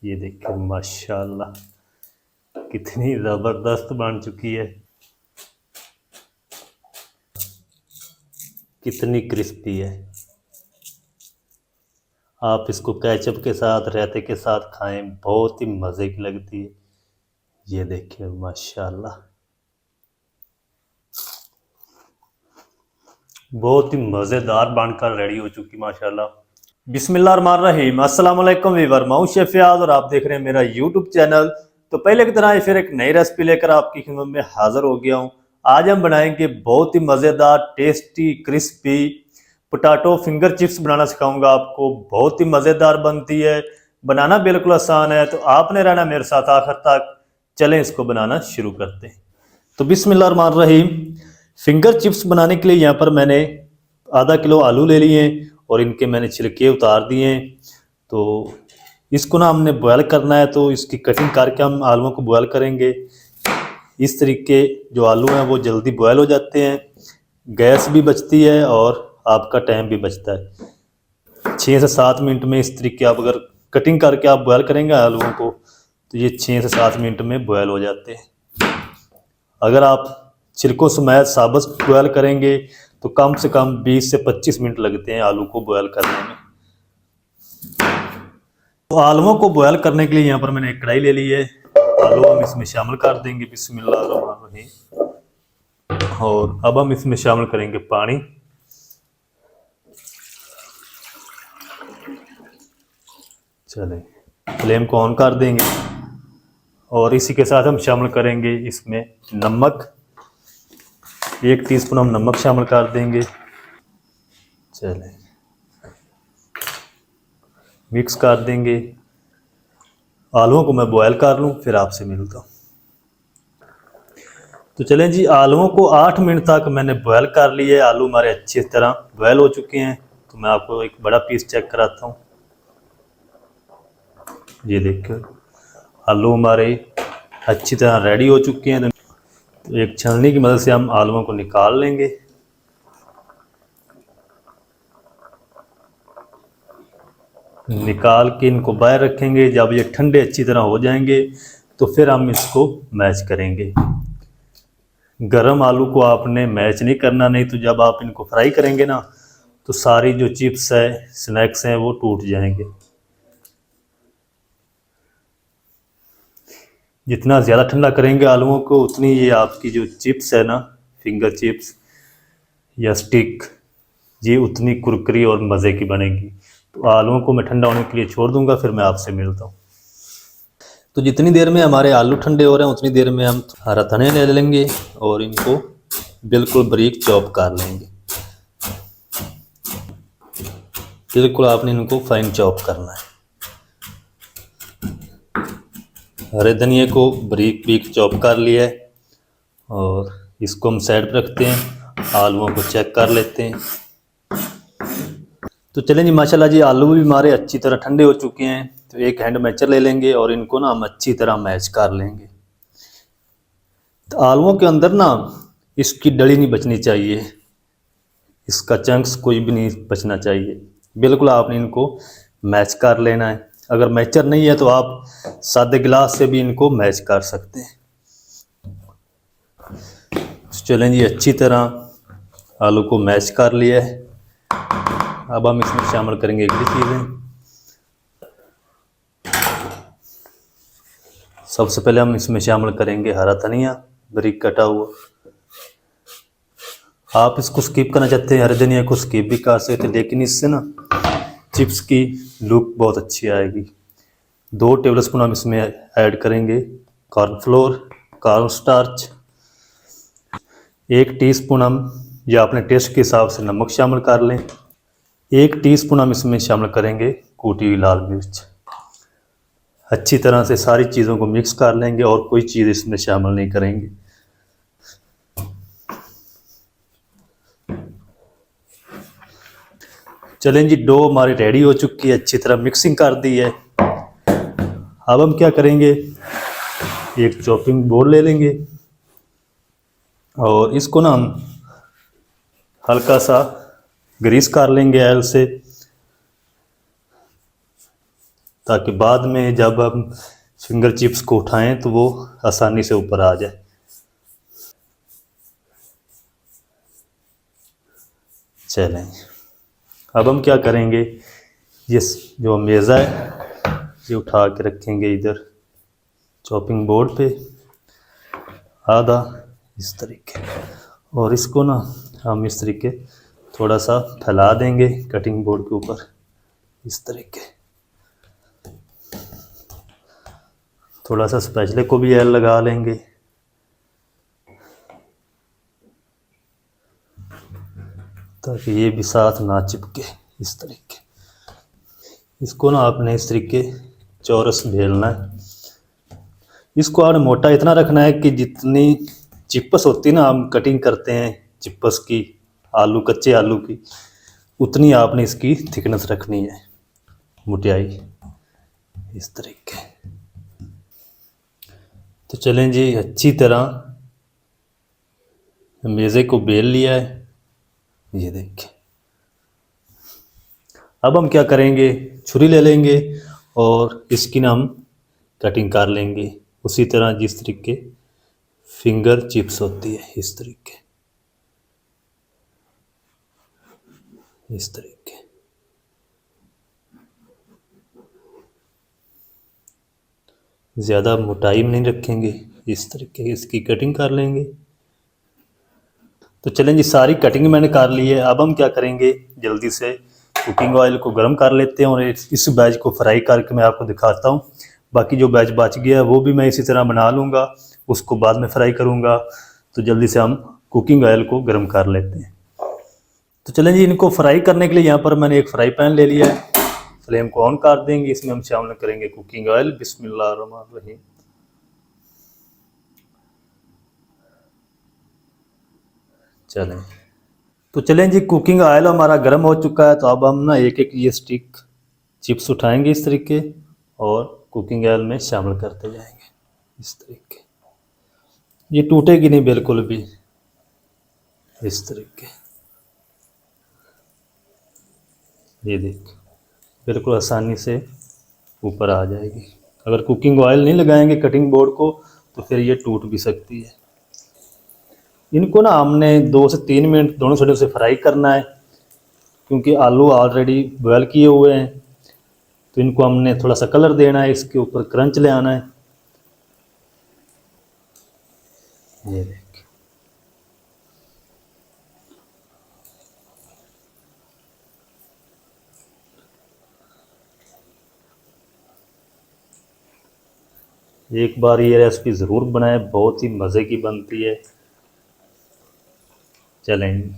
ये देखिए माशाल्लाह कितनी ज़बरदस्त बन चुकी है, कितनी क्रिस्पी है। आप इसको केचप के साथ रायते के साथ खाएं, बहुत ही मज़े की लगती है। ये देखिए माशाल्लाह बहुत ही मज़ेदार बनकर रेडी हो चुकी माशाल्लाह। बिस्मिल्लाहिर्रहमानिर्रहीम, अस्सलाम वालेकुम वीवर, मैं हूं शेफ फयाज और आप देख रहे हैं मेरा यूट्यूब चैनल। तो पहले की तरह फिर एक नई रेसिपी लेकर आपकी खिदमत में हाजिर हो गया हूं। आज हम बनाएंगे बहुत ही मज़ेदार tasty crispy potato finger chips बनाना सिखाऊंगा आपको। बहुत ही मज़ेदार बनती है, बनाना बिल्कुल आसान है, तो आपने रहना मेरे साथ आखिर तक। चलें इसको बनाना शुरू करते हैं। तो बिस्मिल्लाहिर्रहमानिर्रहीम, फिंगर चिप्स बनाने के लिए यहाँ पर मैंने आधा किलो आलू ले लिए हैं और इनके मैंने छिलके उतार दिए हैं। तो इसको ना हमने बॉयल करना है, तो इसकी कटिंग करके हम आलूओं को बॉयल करेंगे। इस तरीके जो आलू हैं वो जल्दी बॉयल हो जाते हैं, गैस भी बचती है और आपका टाइम भी बचता है। 6 से 7 मिनट में इस तरीके आप अगर कटिंग करके आप बॉयल करेंगे आलूओं को, तो ये 6 से 7 मिनट में बॉयल हो जाते हैं। अगर आप छिलकों समेत साबुत बॉयल करेंगे तो कम से कम 20 से 25 मिनट लगते हैं आलू को बॉयल करने में। तो आलूओं को बॉयल करने के लिए यहाँ पर मैंने एक कढ़ाई ले ली है। आलू हम इसमें शामिल कर देंगे बिस्मिल्लाहिर्रहमानिर्रहीम। और अब हम इसमें शामिल करेंगे पानी। चलें, फ्लेम को ऑन कर देंगे और इसी के साथ हम शामिल करेंगे इसमें नमक। 1 टीस्पून हम नमक शामिल कर देंगे। चलें, मिक्स कर देंगे। आलूओं को मैं बॉयल कर लूँ फिर आपसे मिलता हूँ। तो चलें जी, आलूओं को 8 मिनट तक मैंने बॉयल कर लिए। आलू हमारे अच्छी तरह बॉयल हो चुके हैं। तो मैं आपको एक बड़ा पीस चेक कराता हूँ। ये देखिए आलू हमारे अच्छी तरह रेडी हो चुके हैं। तो एक छलनी की मदद से हम आलूओं को निकाल लेंगे। निकाल के इनको बाहर रखेंगे। जब ये ठंडे अच्छी तरह हो जाएंगे तो फिर हम इसको मैश करेंगे। गरम आलू को आपने मैश नहीं करना, नहीं तो जब आप इनको फ्राई करेंगे ना तो सारी जो चिप्स है स्नैक्स हैं वो टूट जाएंगे। जितना ज़्यादा ठंडा करेंगे आलूओं को उतनी ये आपकी जो चिप्स है ना, फिंगर चिप्स या स्टिक, ये उतनी कुरकुरी और मज़े की बनेगी। तो आलूओं को मैं ठंडा होने के लिए छोड़ दूंगा, फिर मैं आपसे मिलता हूँ। तो जितनी देर में हमारे आलू ठंडे हो रहे हैं उतनी देर में हम हरा धनिया ले लेंगे और इनको बिल्कुल बारीक चॉप कर लेंगे। बिल्कुल आपने इनको फाइन चॉप करना है। हरे धनिया को बारीक बारीक चॉप कर लिया है और इसको हम साइड पर रखते हैं। आलूओं को चेक कर लेते हैं। तो चलें जी, माशाल्लाह जी आलू भी हमारे अच्छी तरह ठंडे हो चुके हैं। तो एक हैंड मैचर ले लेंगे और इनको ना हम अच्छी तरह मैच कर लेंगे। तो आलूओं के अंदर ना इसकी डली नहीं बचनी चाहिए, इसका चंक्स कोई भी नहीं बचना चाहिए। बिल्कुल आपने इनको मैच कर लेना है। अगर मैचर नहीं है तो आप सादे गिलास से भी इनको मैच कर सकते हैं। चलें जी, अच्छी तरह आलू को मैच कर लिया है। अब हम इसमें शामिल करेंगे अगली चीज़ें। सबसे पहले हम इसमें शामिल करेंगे हरा धनिया बारीक कटा हुआ। आप इसको स्किप करना चाहते हैं, हरे धनिया को स्किप भी कर सकते हैं, लेकिन इससे ना चिप्स की लुक बहुत अच्छी आएगी। 2 टेबलस्पून हम इसमें ऐड करेंगे कॉर्नफ्लोर, कॉर्न स्टार्च। 1 टीस्पून हम या अपने टेस्ट के हिसाब से नमक शामिल कर लें। 1 टीस्पून हम इसमें शामिल करेंगे कूटी हुई लाल मिर्च। अच्छी तरह से सारी चीज़ों को मिक्स कर लेंगे और कोई चीज़ इसमें शामिल नहीं करेंगे। चलें जी, डो हमारी रेडी हो चुकी है, अच्छी तरह मिक्सिंग कर दी है। अब हम क्या करेंगे, एक चॉपिंग बोर्ड ले लेंगे और इसको ना हम हल्का सा ग्रीस कर लेंगे ऑयल से। ताकि बाद में जब हम फिंगर चिप्स को उठाएं तो वो आसानी से ऊपर आ जाए। चलें, अब हम क्या करेंगे, ये जो मेज़ा है ये उठा के रखेंगे इधर चॉपिंग बोर्ड पे आधा इस तरीके, और इसको ना हम इस तरीके थोड़ा सा फैला देंगे कटिंग बोर्ड के ऊपर इस तरीके। थोड़ा सा स्पैचुले को भी ऑयल लगा लेंगे ताकि ये भी साथ ना चिपके इस तरीके। इसको ना आपने इस तरीके चौरस बेलना है। इसको आपने मोटा इतना रखना है कि जितनी चिपस होती है ना, हम कटिंग करते हैं चिपस की, आलू कच्चे आलू की, उतनी आपने इसकी थिकनेस रखनी है, मोटाई इस तरीके। तो चलें जी, अच्छी तरह मेज़े को बेल लिया है, ये देखिए। अब हम क्या करेंगे, छुरी ले लेंगे और इसकी ना हम कटिंग कर लेंगे उसी तरह जिस तरीके फिंगर चिप्स होती है, इस तरीके इस तरीके। ज़्यादा मोटाई में नहीं रखेंगे, इस तरीके इसकी कटिंग कर लेंगे। तो चलें जी, सारी कटिंग मैंने कर ली है। अब हम क्या करेंगे, जल्दी से कुकिंग ऑयल को गर्म कर लेते हैं और इस बैच को फ्राई करके मैं आपको दिखाता हूँ। बाकी जो बैच बच गया है वो भी मैं इसी तरह बना लूँगा, उसको बाद में फ्राई करूँगा। तो जल्दी से हम कुकिंग ऑयल को गर्म कर लेते हैं। तो चलें जी, इनको फ्राई करने के लिए यहाँ पर मैंने एक फ्राई पैन ले लिया है। फ्लेम को ऑन कर देंगे, इसमें हम शामिल करेंगे कुकिंग ऑयल। बिस्मिल्लाहिर्रहमानिर्रहीम। चलें, तो चलें जी, कुकिंग ऑयल हमारा गर्म हो चुका है। तो अब हम ना एक एक ये स्टिक चिप्स उठाएंगे इस तरीके और कुकिंग ऑयल में शामिल करते जाएंगे इस तरीके। ये टूटेगी नहीं बिल्कुल भी, इस तरीके। ये देख, बिल्कुल आसानी से ऊपर आ जाएगी। अगर कुकिंग ऑयल नहीं लगाएंगे कटिंग बोर्ड को तो फिर ये टूट भी सकती है। इनको ना हमने 2 से 3 मिनट दोनों साइडों से फ्राई करना है, क्योंकि आलू ऑलरेडी बॉयल किए हुए हैं। तो इनको हमने थोड़ा सा कलर देना है, इसके ऊपर क्रंच ले आना है। ये देख, एक बार ये रेसिपी ज़रूर बनाएं, बहुत ही मज़े की बनती है। चलें,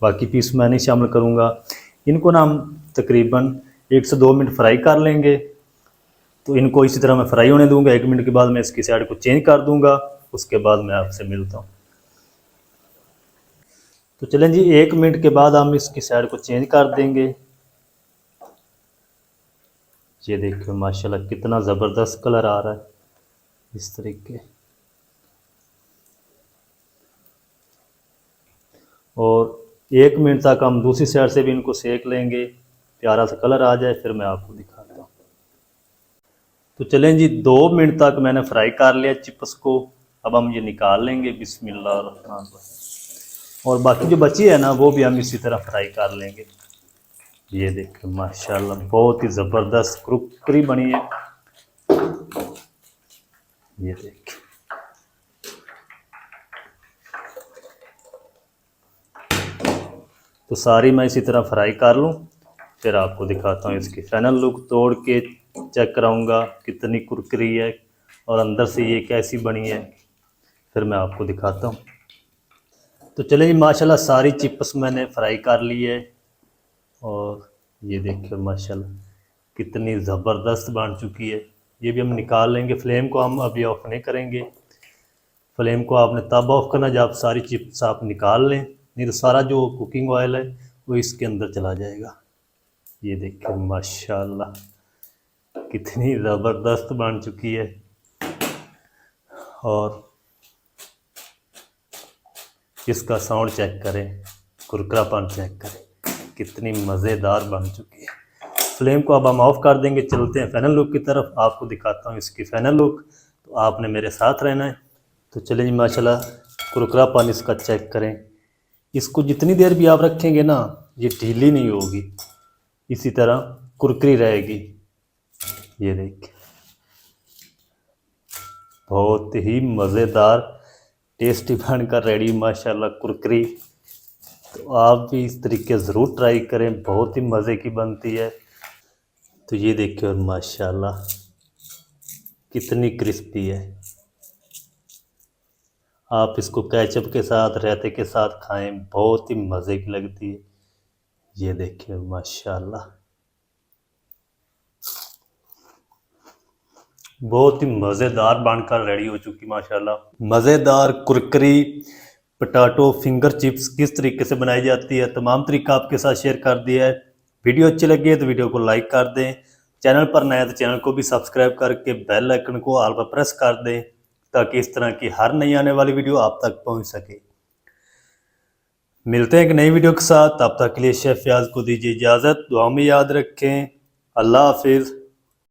बाकी पीस मैं नहीं शामिल करूँगा। इनको ना हम तकरीबन 1 से 2 मिनट फ्राई कर लेंगे। तो इनको इसी तरह मैं फ्राई होने दूंगा। 1 मिनट के बाद मैं इसकी साइड को चेंज कर दूंगा, उसके बाद मैं आपसे मिलता हूँ। तो चलें जी, 1 मिनट के बाद हम इसकी साइड को चेंज कर देंगे। ये देखिए माशाल्लाह कितना ज़बरदस्त कलर आ रहा है इस तरीके। और 1 मिनट तक हम दूसरी साइड से भी इनको सेक लेंगे, प्यारा सा कलर आ जाए, फिर मैं आपको दिखाता हूँ। तो चलें जी, 2 मिनट तक मैंने फ्राई कर लिया चिप्स को। अब हम ये निकाल लेंगे बिस्मिल्लाहिर्रहमानिर्रहीम। और बाकी जो बची है ना वो भी हम इसी तरह फ्राई कर लेंगे। ये देखिए माशाल्लाह बहुत ही ज़बरदस्त कुरकुरी बनी है। ये देखिए, तो सारी मैं इसी तरह फ्राई कर लूँ, फिर आपको दिखाता हूँ इसकी फाइनल लुक। तोड़ के चेक कराऊंगा कितनी कुरकुरी है और अंदर से ये कैसी बनी है, फिर मैं आपको दिखाता हूँ। तो चलिए जी, माशाल्लाह सारी चिप्स मैंने फ्राई कर ली है और ये देखिए माशाल्लाह कितनी ज़बरदस्त बन चुकी है। ये भी हम निकाल लेंगे। फ्लेम को हम अभी ऑफ नहीं करेंगे। फ्लेम को आपने तब ऑफ करना जब सारी चिप्स आप निकाल लें, नहीं तो सारा जो कुकिंग ऑयल है वो इसके अंदर चला जाएगा। ये देखिए माशाल्लाह कितनी ज़बरदस्त बन चुकी है। और इसका साउंड चेक करें, कुरकुरापन चेक करें, कितनी मज़ेदार बन चुकी है। फ्लेम को अब हम ऑफ कर देंगे। चलते हैं फाइनल लुक की तरफ, आपको दिखाता हूँ इसकी फाइनल लुक। तो आपने मेरे साथ रहना है। तो चलिए जी, माशाल्लाह कुरकुरापन इसका चेक करें। इसको जितनी देर भी आप रखेंगे ना, ये ढीली नहीं होगी, इसी तरह कुरकुरी रहेगी। ये देखिए, बहुत ही मज़ेदार टेस्टी बनकर रेडी माशाल्लाह कुरकुरी। तो आप भी इस तरीके ज़रूर ट्राई करें, बहुत ही मज़े की बनती है। तो ये देखिए, और माशाल्लाह कितनी क्रिस्पी है। आप इसको केचप के साथ, रायते के साथ खाएं, बहुत ही मज़े की लगती है। ये देखिए माशाल्लाह, बहुत ही मज़ेदार बनकर रेडी हो चुकी माशाल्लाह। मज़ेदार कुरकुरी पोटैटो फिंगर चिप्स किस तरीके से बनाई जाती है, तमाम तरीका आपके साथ शेयर कर दिया है। वीडियो अच्छी लगी है तो वीडियो को लाइक कर दें। चैनल पर नया तो चैनल को भी सब्सक्राइब करके बेल आइकन को ऑल पर प्रेस कर दें, ताकि इस तरह की हर नई आने वाली वीडियो आप तक पहुंच सके। मिलते हैं एक नई वीडियो के साथ, तब तक के लिए शेफ फयाज को दीजिए इजाज़त। दुआ में याद रखें। अल्लाह हाफिज़।